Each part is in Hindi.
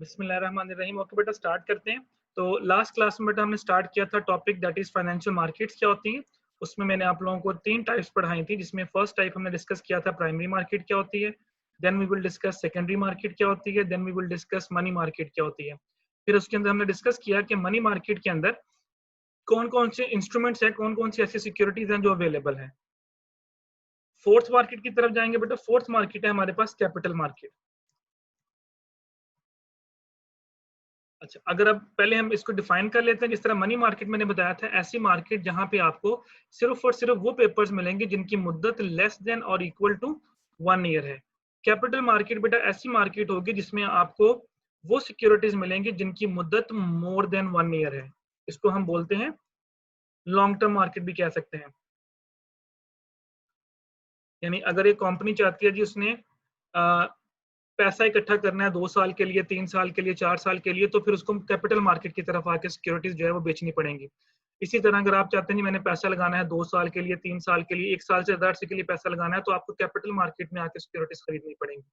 बिस्मिल्लाहिर्रहमानिर्रहीम। ओके बेटा, स्टार्ट करते हैं। तो लास्ट क्लास में बेटा हमने स्टार्ट किया था topic that is financial markets क्या होती हैं। उसमें मैंने आप लोगों को 3 टाइप्स पढ़ाई थी, जिसमें फर्स्ट टाइप हमने डिस्कस किया था प्राइमरी मार्केट क्या होती है, then we will discuss secondary market क्या होती है, then we will discuss money market क्या होती है। फिर उसके अंदर हमने डिस्कस किया कि मनी मार्केट के अंदर कौन कौन से इंस्ट्रूमेंट्स हैं, कौन कौन सी ऐसी सिक्योरिटीज हैं जो अवेलेबल हैं। फोर्थ मार्केट की तरफ जाएंगे बेटा। फोर्थ मार्केट है हमारे पास कैपिटल मार्केट। अच्छा, अगर अब पहले हम इसको डिफाइन कर लेते हैं, जिस तरह मनी मार्केट मैंने बताया था, ऐसी मार्केट जहां पे आपको सिर्फ और सिर्फ वो पेपर्स मिलेंगे जिनकी मुद्दत लेस देन और इक्वल टू 1 ईयर है। कैपिटल मार्केट बेटा ऐसी मार्केट होगी जिसमें आपको वो सिक्योरिटीज मिलेंगी जिनकी मुद्दत मोर देन 1 ईयर है। इसको हम बोलते हैं लॉन्ग टर्म मार्केट भी कह सकते हैं। यानी अगर एक कंपनी चाहती है जी उसने पैसा इकट्ठा करना है 2 साल के लिए, 3 साल के लिए, 4 साल के लिए, तो फिर उसको कैपिटल मार्केट की तरफ आके सिक्योरिटीज जो है वो बेचनी पड़ेंगी। इसी तरह अगर आप चाहते हैं कि मैंने पैसा लगाना है 2 साल के लिए, 3 साल के लिए, 1 साल से ज़्यादा अर्से के लिए पैसा लगाना है, तो आपको कैपिटल मार्केट में आके सिक्योरिटीज खरीदनी पड़ेंगी।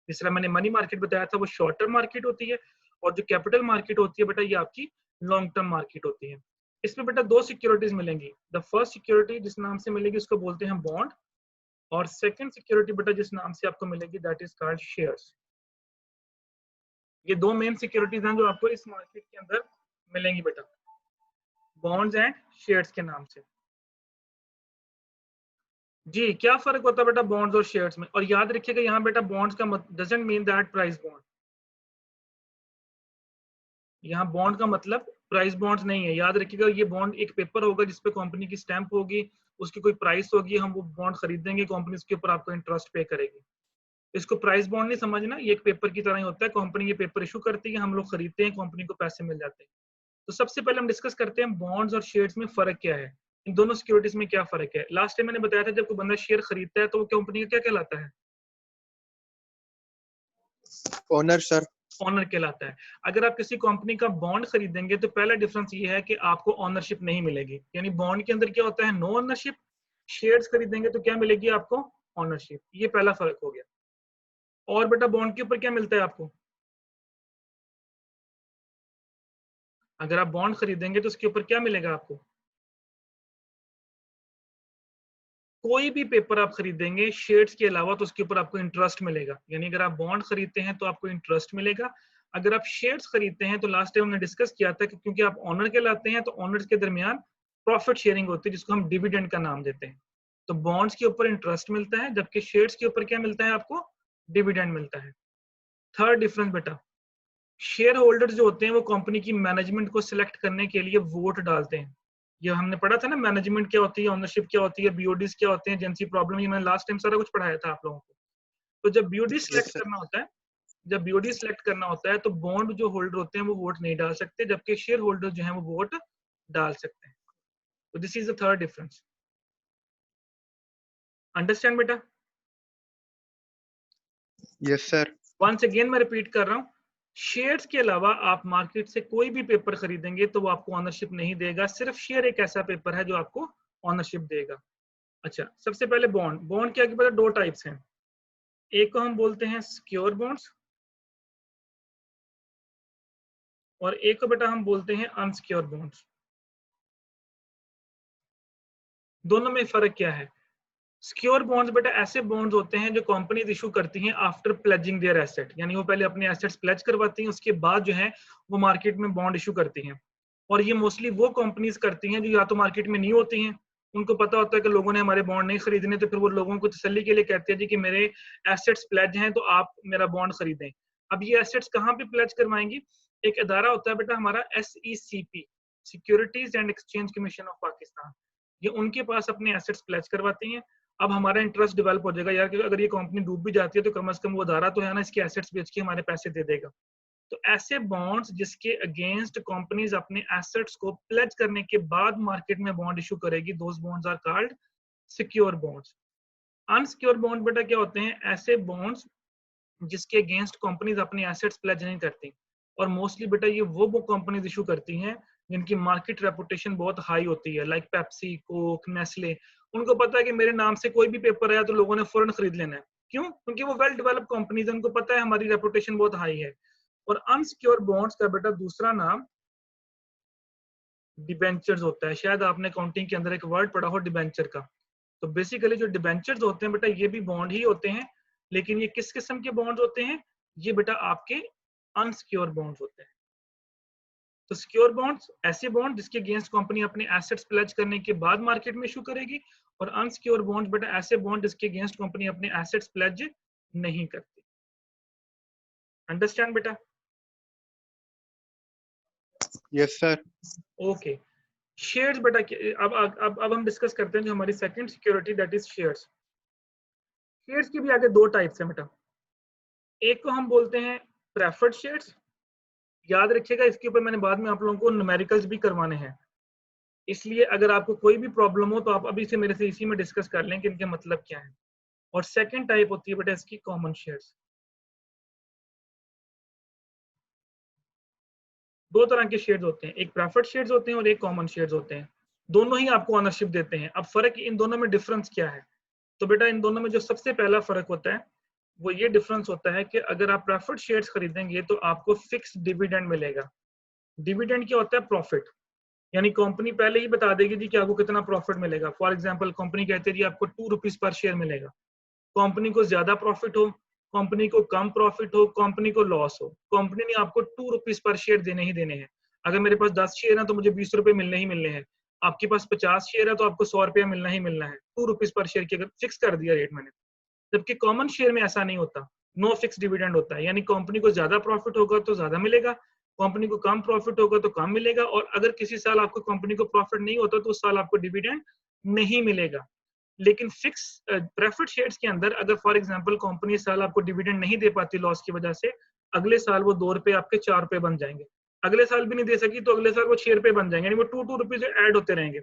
जिस तरह मैंने मनी मार्केट बताया था वो शॉर्ट टर्म मार्केट होती है, और जो कैपिटल मार्केट होती है बेटा ये आपकी लॉन्ग टर्म मार्केट होती है। इसमें बेटा 2 सिक्योरिटीज मिलेंगी। द फर्स्ट सिक्योरिटी जिस नाम से मिलेगी उसको बोलते हैं बॉन्ड, और सेकंड सिक्योरिटी बेटा जिस नाम से आपको मिलेगी दैट इज कॉल्ड शेयर्स। ये 2 मेन सिक्योरिटीज हैं जो आपको इस मार्केट के अंदर मिलेंगी बेटा, बॉन्ड्स एंड शेयर्स के नाम से। जी, क्या फर्क होता है बेटा बॉन्ड्स और शेयर्स में? और याद रखिएगा यहाँ बेटा बॉन्ड्स का doesn't mean that price bond. यहाँ बॉन्ड का मतलब प्राइस बॉन्ड्स नहीं है। याद रखिएगा ये बॉन्ड एक पेपर होगा जिसपे कंपनी की स्टैंप होगी, उसकी कोई प्राइस होगी, हम वो बॉन्ड खरीदेंगे, कंपनी उसके ऊपर आपको इंटरेस्ट पे करेगी। इसको प्राइस बॉन्ड नहीं समझना, ये एक पेपर की तरह ही होता है। कंपनी ये पेपर इशू करती है, हम लोग खरीदते हैं, कंपनी को पैसे मिल जाते हैं। तो सबसे पहले हम डिस्कस करते हैं बॉन्ड्स और शेयर्स में फर्क क्या है, इन दोनों सिक्योरिटीज में क्या फर्क है। लास्ट टाइम मैंने बताया था जब कोई बंदा शेयर खरीदता है तो वो कंपनी का क्या कहलाता है? Owner sir. ऑनर कहलाता है। अगर आप किसी कंपनी का बॉन्ड खरीदेंगे तो पहला डिफरेंस ये है कि आपको ऑनरशिप नहीं मिलेगी, यानी बॉन्ड के अंदर क्या होता है, नो ऑनरशिप। शेयर्स खरीदेंगे तो क्या मिलेगी आपको, ऑनरशिप। ये पहला फर्क हो गया। और बेटा बॉन्ड के ऊपर क्या मिलता है आपको? अगर आप बॉन्ड खरीदेंगे तो उसके ऊपर क्या मिलेगा आपको? कोई भी पेपर आप खरीदेंगे शेयर्स के अलावा तो उसके ऊपर आपको इंटरेस्ट मिलेगा। यानी अगर आप बॉन्ड खरीदते हैं तो आपको इंटरेस्ट मिलेगा। अगर आप शेयर्स खरीदते हैं तो लास्ट टाइम हमने डिस्कस किया था कि क्योंकि आप ऑनर कहलाते हैं तो ऑनर्स के दरमियान प्रॉफिट शेयरिंग होती है, जिसको हम डिविडेंड का नाम देते हैं। तो बॉन्ड्स के ऊपर इंटरेस्ट मिलता है, जबकि शेयर्स के ऊपर क्या मिलता है आपको, डिविडेंड मिलता है। थर्ड डिफरेंस बेटा, शेयर होल्डर्स जो होते हैं वो कंपनी की मैनेजमेंट को सिलेक्ट करने के लिए वोट डालते हैं। ये हमने पढ़ा था ना, मैनेजमेंट क्या होती है, ओनरशिप क्या होती है, बीओडीज क्या होते हैं, एजेंसी प्रॉब्लम, ये मैंने लास्ट टाइम सारा कुछ पढ़ाया था आप लोगों को। तो जब बीओडी सिलेक्ट करना होता है, जब बीओडी सिलेक्ट करना होता है तो बॉन्ड जो होल्डर होते हैं वो वोट नहीं डाल सकते, जबकि शेयर होल्डर जो है वो वोट डाल सकते हैं। तो this is the third difference. Understand बेटा? Yes sir. वंस अगेन मैं रिपीट कर रहा हूँ, शेयर्स के अलावा आप मार्केट से कोई भी पेपर खरीदेंगे तो वो आपको ऑनरशिप नहीं देगा। सिर्फ शेयर एक ऐसा पेपर है जो आपको ऑनरशिप देगा। अच्छा, सबसे पहले बॉन्ड। बॉन्ड के आगे पता 2 टाइप्स हैं। एक को हम बोलते हैं सिक्योर बॉन्ड्स, और एक को बेटा हम बोलते हैं अनसिक्योर बॉन्ड्स। दोनों में फर्क क्या है? सिक्योर बॉन्ड्स बेटा ऐसे बॉन्ड्स होते हैं जो कंपनीज इशू करती हैं आफ्टर प्लेजिंग देयर एसेट, यानी वो पहले अपने एसेट्स प्लेज करवाती हैं, उसके बाद जो है वो मार्केट में बॉन्ड इशू करती हैं। और ये मोस्टली वो कंपनीज करती हैं जो या तो मार्केट में नहीं होती हैं, उनको पता होता है कि लोगों ने हमारे बॉन्ड नहीं खरीदने, तो फिर वो लोगों को तसल्ली के लिए कहते हैं जी कि मेरे एसेट्स प्लेज हैं तो आप मेरा बॉन्ड खरीदें। अब ये एसेट्स कहाँ पे प्लेज करवाएंगी? एक अदारा होता है बेटा हमारा SECP, securities and exchange commission of Pakistan. ये उनके पास अपने एसेट्स प्लेज करवाती हैं। अब हमारा इंटरेस्ट डेवलप हो जाएगा यार कि अगर ये कंपनी डूब भी जाती है तो कम से कम वो अदारा तो है ना, इसके एसेट्स बेच के हमारे पैसे दे देगा। तो ऐसे बॉन्ड्स जिसके अगेंस्ट कंपनीज अपने एसेट्स को प्लेज करने के बाद मार्केट में बॉन्ड इशू करेगी, those bonds are called secure bonds. Unsecure bond बेटा क्या होते हैं? ऐसे बॉन्ड्स जिसके अगेंस्ट कंपनीज अपने एसेट्स प्लेज नहीं करती, और मोस्टली बेटा ये वो कंपनीज इशू करती हैं जिनकी मार्केट रेपुटेशन बहुत हाई होती है, लाइक पेप्सी, कोक, नेस्ले। उनको पता है कि मेरे नाम से कोई भी पेपर आया तो लोगों ने फौरन खरीद लेना है। क्यों? क्योंकि वो वेल डेवलप्ड कंपनीज है, उनको पता है हमारी रेपुटेशन बहुत हाई है। और अनसिक्योर बॉन्ड्स का बेटा दूसरा नाम डिबेंचर्स होता है। शायद आपने अकाउंटिंग के अंदर एक वर्ड पढ़ा हो डिबेंचर का। तो बेसिकली जो डिबेंचर्स होते हैं बेटा ये भी बॉन्ड ही होते हैं, लेकिन ये किस किस्म के बॉन्ड होते हैं? ये बेटा आपके अनसिक्योर बॉन्ड्स होते हैं। तो सिक्योर बॉन्ड्स ऐसे बॉन्ड जिसके अगेंस्ट कंपनी अपने एसेट्स प्लेज करने के बाद मार्केट में इशू करेगी, और अनसिक्योर बॉन्ड बेटा ऐसे बॉन्ड जिसके अगेंस्ट कंपनी अपने एसेट्स प्लेज नहीं करती। अंडरस्टैंड बेटा? Yes sir. ओके, शेयर्स बेटा अब हम डिस्कस करते हैं जो हमारी second security, that is shares. Shares की भी आगे दो टाइप्स है बेटा। एक को हम बोलते हैं प्रेफर्ड शेयर्स। याद रखिएगा, इसके ऊपर मैंने बाद में आप लोगों को न्यूमेरिकल्स भी करवाने हैं, इसलिए अगर आपको कोई भी प्रॉब्लम हो तो आप अभी से मेरे से इसी में डिस्कस कर लें कि इनके मतलब क्या है। और सेकंड टाइप होती है बेटा इसकी कॉमन शेयर्स। दो तरह के शेयर्स होते हैं, एक प्रेफर्ड शेयर्स होते हैं और एक कॉमन शेयर्स होते हैं। दोनों ही आपको ओनरशिप देते हैं। अब फर्क इन दोनों में डिफरेंस क्या है? तो बेटा इन दोनों में जो सबसे पहला फर्क होता है वो ये डिफरेंस होता है कि अगर आप प्रेफर्ड शेयर्स खरीदेंगे तो आपको फिक्स डिविडेंड मिलेगा। डिविडेंड क्या होता है? प्रॉफिट। यानी कंपनी पहले ही बता देगी जी कि आपको कितना प्रॉफिट मिलेगा। फॉर एग्जांपल कंपनी कहती है जी आपको 2 रुपीज पर शेयर मिलेगा। कंपनी को ज्यादा प्रॉफिट हो, कंपनी को कम प्रॉफिट हो, कंपनी को लॉस हो, कंपनी ने आपको 2 रुपीज पर शेयर देने ही देने हैं। अगर मेरे पास 10 शेयर है तो मुझे 20 रुपए मिलने ही मिलने हैं। आपके पास 50 शेयर है तो आपको 100 रुपया मिलना ही मिलना है। 2 रुपीज पर शेयर की अगर फिक्स कर दिया रेट मैंने। जबकि कॉमन शेयर में ऐसा नहीं होता, नो फिक्स डिविडेंड होता है। यानी कंपनी को ज्यादा प्रॉफिट होगा तो ज्यादा मिलेगा, कंपनी को कम प्रॉफिट होगा तो कम मिलेगा, और अगर किसी साल आपको कंपनी को प्रॉफिट नहीं होता तो उस साल आपको डिविडेंड नहीं मिलेगा। लेकिन फिक्स प्रेफर्ड शेयर्स के अंदर अगर फॉर एग्जांपल कंपनी इस साल आपको डिविडेंड नहीं दे पाती लॉस की वजह से, अगले साल वो 2 रुपए आपके 4 रुपए बन जाएंगे। अगले साल भी नहीं दे सकी तो अगले साल वो 6 रुपए बन जाएंगे, यानी वो 2 रुपीज ऐड होते रहेंगे।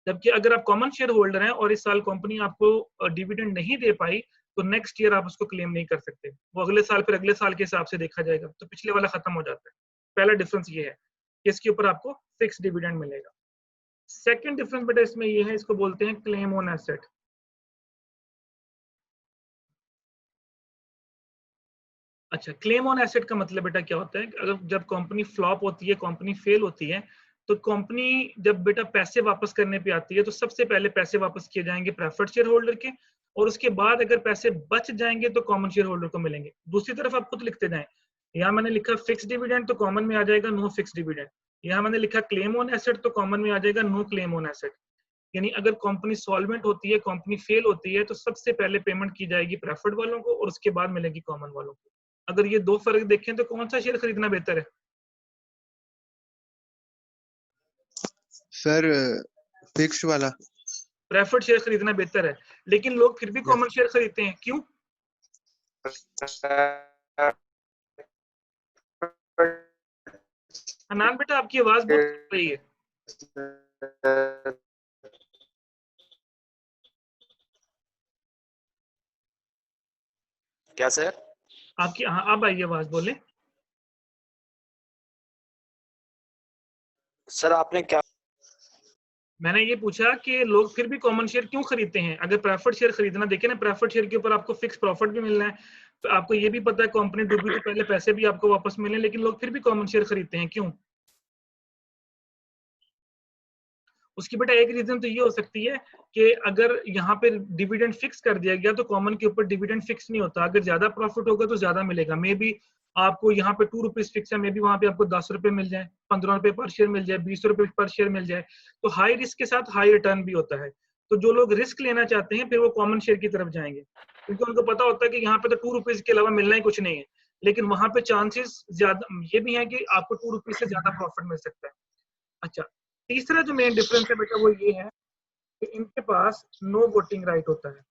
जबकि अगर आप कॉमन शेयर होल्डर हैं और इस साल कंपनी आपको डिविडेंड नहीं दे पाई तो नेक्स्ट ईयर आप उसको क्लेम नहीं कर सकते। वो अगले साल फिर अगले साल के हिसाब से देखा जाएगा, तो पिछले वाला खत्म हो जाता है। पहला डिफरेंस ये है कि इसके ऊपर आपको फिक्स डिविडेंड मिलेगा। सेकंड डिफरेंस बेटा इसमें ये है, इसको बोलते हैं क्लेम ऑन एसेट। अच्छा, क्लेम ऑन एसेट का मतलब बेटा क्या होता है? अगर जब कंपनी फ्लॉप होती है, कंपनी फेल होती है, तो कंपनी जब बेटा पैसे वापस करने पे आती है तो सबसे पहले पैसे वापस किए जाएंगे प्रेफर्ड शेयर होल्डर के, और उसके बाद अगर पैसे बच जाएंगे तो कॉमन शेयर होल्डर को मिलेंगे। दूसरी तरफ आप खुद लिखते जाएं, यहाँ मैंने लिखा फिक्स डिविडेंड तो कॉमन में आ जाएगा नो फिक्स डिविडेंड। यहाँ मैंने लिखा क्लेम ऑन एसेट तो कॉमन में आ जाएगा नो क्लेम ऑन एसेट। यानी अगर कंपनी सॉल्वेंट होती है, कंपनी फेल होती है, तो सबसे पहले पेमेंट की जाएगी प्रेफर्ड वालों को और उसके बाद मिलेगी कॉमन वालों को। अगर ये दो फर्क देखें तो कौन सा शेयर खरीदना बेहतर है? सर फिक्स वाला। प्रेफर्ड शेयर खरीदना बेहतर है, लेकिन लोग फिर भी कॉमन शेयर खरीदते हैं, क्यों? अनान बेटा आपकी आवाज बहुत कट रही है। क्या सर? आपकी, हाँ अब आई आवाज, बोले। सर आपने क्या? मैंने ये पूछा कि लोग फिर भी कॉमन शेयर क्यों खरीदते हैं? अगर प्रेफर्ड शेयर खरीदना, देखे ना, प्रेफर्ड शेयर के ऊपर आपको फिक्स प्रॉफिट भी मिलना है, तो आपको ये भी पता है कंपनी डूबी तो पहले पैसे भी आपको वापस मिले, लेकिन लोग फिर भी कॉमन शेयर खरीदते हैं, क्यों? उसकी बेटा एक रीजन तो ये हो सकती है कि अगर यहाँ पे डिविडेंड फिक्स कर दिया गया तो कॉमन के ऊपर डिविडेंड फिक्स नहीं होता। अगर ज्यादा प्रॉफिट होगा तो ज्यादा मिलेगा। मे बी आपको यहाँ पे 2 रुपीज फिक्स है, मे बी वहां पे आपको 10 रुपए मिल जाए, 15 रुपए पर शेयर मिल जाए, 20 रुपए पर शेयर मिल जाए। तो हाई रिस्क के साथ हाई रिटर्न भी होता है। तो जो लोग रिस्क लेना चाहते हैं फिर वो कॉमन शेयर की तरफ जाएंगे, क्योंकि उनको पता होता है कि यहाँ पे तो 2 रुपीज के अलावा मिलना ही कुछ नहीं है, लेकिन वहां पे चांसेस ज्यादा ये भी है कि आपको 2 रुपीज से ज्यादा प्रॉफिट मिल सकता है। अच्छा, तीसरा जो मेन डिफरेंस है बेटा वो ये है कि इनके पास नो वोटिंग राइट होता है।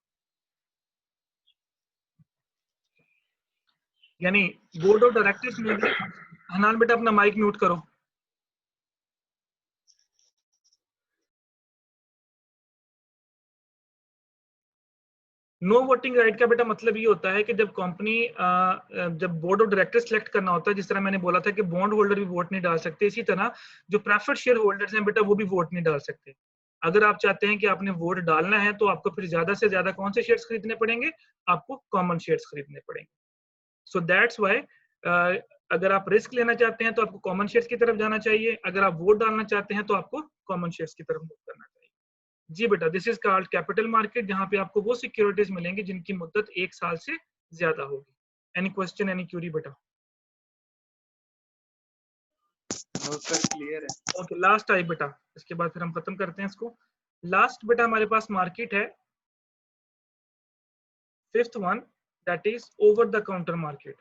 यानी बोर्ड ऑफ डायरेक्टर्स में भी, हनान बेटा अपना माइक म्यूट करो। नो वोटिंग राइट का बेटा मतलब ये होता है कि जब कंपनी जब बोर्ड ऑफ डायरेक्टर सिलेक्ट करना होता है, जिस तरह मैंने बोला था कि बॉन्ड होल्डर भी वोट नहीं डाल सकते, इसी तरह जो प्रेफर्ड शेयर होल्डर्स हैं बेटा वो भी वोट नहीं डाल सकते। अगर आप चाहते हैं कि आपने वोट डालना है तो आपको फिर ज्यादा से ज्यादा कौन से शेयर्स खरीदने पड़ेंगे? आपको कॉमन शेयर्स खरीदने पड़ेंगे। सो दैट्स व्हाई अगर आप रिस्क लेना चाहते हैं तो आपको कॉमन शेयर्स की तरफ जाना चाहिए, अगर आप वोट डालना चाहते हैं तो आपको कॉमन शेयर्स की तरफ मूव करना चाहिए। जी बेटा, this is called capital market, जहां पे आपको वो सिक्योरिटीज मिलेंगी जिनकी मुद्दत 1 साल से ज्यादा होगी। एनी क्वेश्चन, एनी क्यूरी बेटा? नो सर, क्लियर है। ओके, लास्ट टाइप बेटा, इसके बाद फिर हम खत्म करते हैं इसको। लास्ट बेटा हमारे पास मार्केट है, fifth one, that is over the counter market.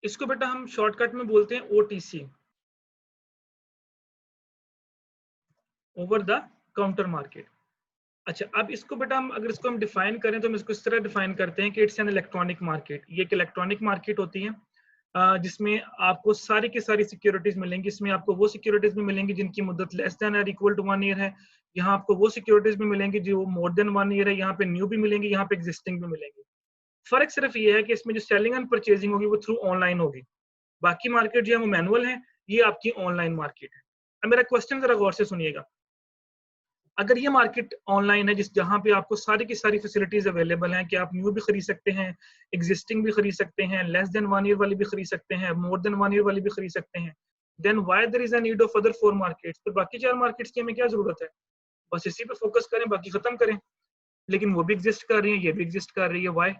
इसको बेटा हम शॉर्टकट में बोलते हैं OTC, over the counter market. अच्छा, अब इसको बेटा हम अगर इसको हम डिफाइन करें तो हम इसको इस तरह डिफाइन करते हैं कि इट्स एन इलेक्ट्रॉनिक मार्केट। ये एक इलेक्ट्रॉनिक मार्केट होती है जिसमें आपको सारी की सारी सिक्योरिटीज मिलेंगी। इसमें आपको वो सिक्योरिटीज भी मिलेंगी जिनकी मुद्दत लेस देन और इक्वल टू 1 ईयर है। यहाँ आपको वो सिक्योरिटीज भी मिलेंगी जो मोर देन 1 ईयर है। यहाँ पे न्यू भी मिलेंगी, यहाँ पे एग्जिस्टिंग भी मिलेंगी। फर्क सिर्फ ये है कि इसमें जो सेलिंग एंड परचेजिंग होगी वो थ्रू ऑनलाइन होगी। बाकी मार्केट जो है वो मैनुअल है, ये आपकी ऑनलाइन मार्केट है। अब मेरा क्वेश्चन जरा गौर से सुनिएगा। अगर ये मार्केट ऑनलाइन है जिस जहां पे आपको सारी की सारी फैसिलिटीज अवेलेबल हैं कि आप न्यू भी खरीद सकते हैं, एग्जिस्टिंग भी खरीद सकते हैं, लेस देन 1 ईयर वाली भी खरीद सकते हैं, मोर देन 1 ईयर वाली भी खरीद सकते हैं, then why there is a need of other 4 markets? तो बाकी 4 मार्केट्स की हमें क्या जरूरत है? बस इसी पे फोकस करें, बाकी खत्म करें। लेकिन वो भी एग्जिस्ट कर रही है, ये भी एग्जिस्ट कर रही है, व्हाई?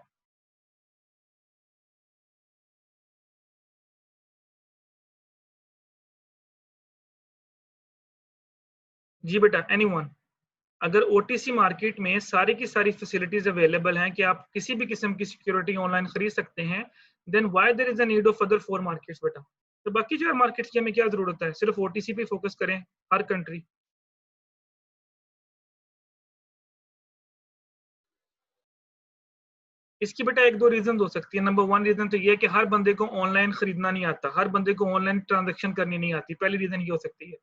जी बेटा, एनीवन? अगर ओटीसी मार्केट में सारी की सारी फैसिलिटीज अवेलेबल हैं कि आप किसी भी किस्म की सिक्योरिटी ऑनलाइन खरीद सकते हैं, then why there is a need of other 4 markets बेटा? तो बाकी 4 मार्केट्स की हमें क्या जरूरत है? सिर्फ ओटीसी पे फोकस करें, हर कंट्री। इसकी बेटा एक दो रीजन हो सकती है। नंबर 1 रीजन तो ये है कि हर बंदे को ऑनलाइन खरीदना नहीं आता, हर बंदे को ऑनलाइन ट्रांजेक्शन करनी नहीं आती। पहली रीजन ये हो सकती है।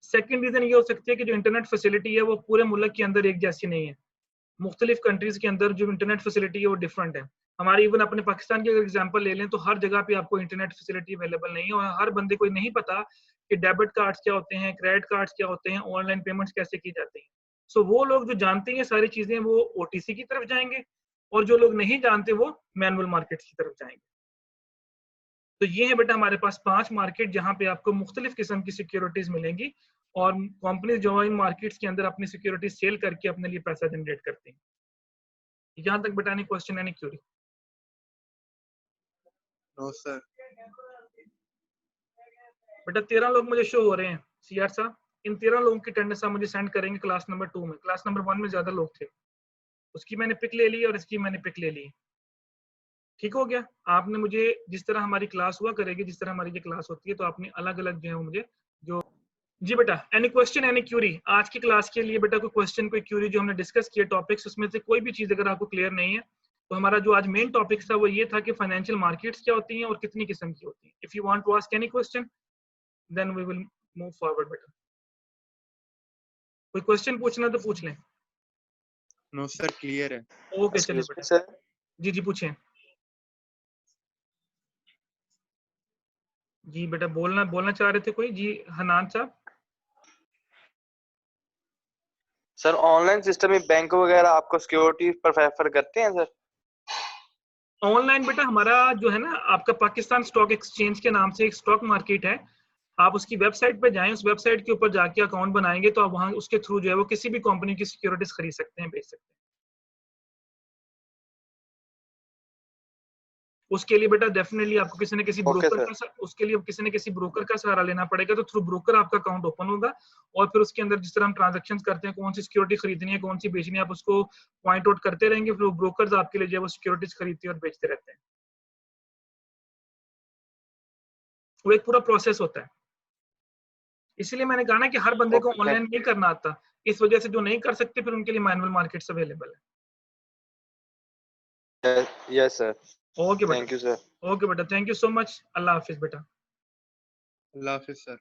सेकंड रीजन ये हो सकती है कि जो इंटरनेट फैसिलिटी है वो पूरे मुल्क के अंदर एक जैसी नहीं है। मुख्तलिफ कंट्रीज के अंदर जो इंटरनेट फैसिलिटी है वो डिफरेंट है। हमारे इवन अपने पाकिस्तान की अगर एग्जांपल ले लें तो हर जगह पे आपको इंटरनेट फैसिलिटी अवेलेबल नहीं है, और हर बंदे को नहीं पता कि डेबिट कार्ड्स क्या होते हैं, क्रेडिट कार्ड्स क्या होते हैं, ऑनलाइन पेमेंट्स कैसे की जाती हैं। सो वो लोग जो जानते हैं सारी चीजें वो ओटीसी की तरफ जाएंगे, और जो लोग नहीं जानते वो मैनुअल मार्केट की तरफ जाएंगे। तो ये है बेटा हमारे पास 5 मार्केट जहां पे आपको मुख्तलिफ किस्म की सिक्योरिटीज मिलेंगी, और कंपनी जो इन मार्केट्स के अंदर अपनी सिक्योरिटी सेल करके अपने लिए पैसा जनरेट करती हैं। यहाँ तक बेटा, नहीं क्वेश्चन, नहीं क्यूरी? No sir. बेटा 13 लोग मुझे शो हो रहे हैं सीआर साहब। इन 13 लोगों की अटेंडेंस आप मुझे सेंड करेंगे क्लास नंबर 2 में। क्लास नंबर 1 में ज्यादा लोग थे, उसकी मैंने पिक ले ली और इसकी मैंने पिक ले ली। ठीक हो गया? आपने मुझे जिस तरह हमारी क्लास हुआ करेगी, जिस तरह हमारी ये क्लास होती है, तो आपने अलग अलग जो है मुझे जो। जी बेटा, एनी क्वेश्चन, एनी क्यूरी? आज की क्लास के लिए बेटा कोई क्वेश्चन, कोई क्यूरी जो हमने डिस्कस किए टॉपिक्स, उसमें से कोई भी चीज अगर आपको क्लियर नहीं है, तो हमारा जो आज मेन टॉपिक था वो ये था कि फाइनेंशियल मार्केट्स क्या होती हैं और कितनी किस्म की होती हैं। If you want to ask any question then we will move forward बेटा। कोई क्वेश्चन पूछना तो पूछ लें। नो सर, क्लियर है। ओके चलिए एक्सक्यूज मी बेटा। सर, जी जी पूछें। जी बेटा, बोलना बोलना चाह रहे थे कोई? जी हनान साहब। सर ऑनलाइन सिस्टम में बैंक वगैरह आपको सिक्योरिटी प्रेफर करते हैं सर? ऑनलाइन बेटा हमारा जो है ना, आपका पाकिस्तान स्टॉक एक्सचेंज के नाम से एक स्टॉक मार्केट है। आप उसकी वेबसाइट पे जाएं, उस वेबसाइट के ऊपर जाके अकाउंट बनाएंगे तो आप वहां उसके थ्रू जो है वो किसी भी कंपनी की सिक्योरिटीज खरीद सकते हैं, बेच सकते हैं। उसके लिए बेटा डेफिनेटली आपको किसी न किसी ओके ब्रोकर सर। का उसके लिए किसी न किसी ब्रोकर का सहारा लेना पड़ेगा। तो थ्रू ब्रोकर आपका अकाउंट ओपन होगा, और फिर उसके अंदर जिस तरह हम ट्रांजेक्शन करते हैं, कौन सी सिक्योरिटी खरीदनी है, कौन सी बेचनी है, आप उसको पॉइंट आउट करते रहेंगे। फिर वो ब्रोकर्स आपके लिए जो है वो सिक्योरिटीज खरीदते हैं और बेचते रहते हैं। वो एक पूरा प्रोसेस होता है। इसीलिए मैंने कहा ना कि हर बंदे को ओके ऑनलाइन नहीं करना आता, इस वजह से जो नहीं कर सकते फिर उनके लिए मैनुअल मार्केट्स अवेलेबल है। यस सर, ओके बेटा, थैंक यू सर। ओके बेटा, थैंक यू सो मच। अल्लाह हाफिज बेटा। अल्लाह हाफिज सर।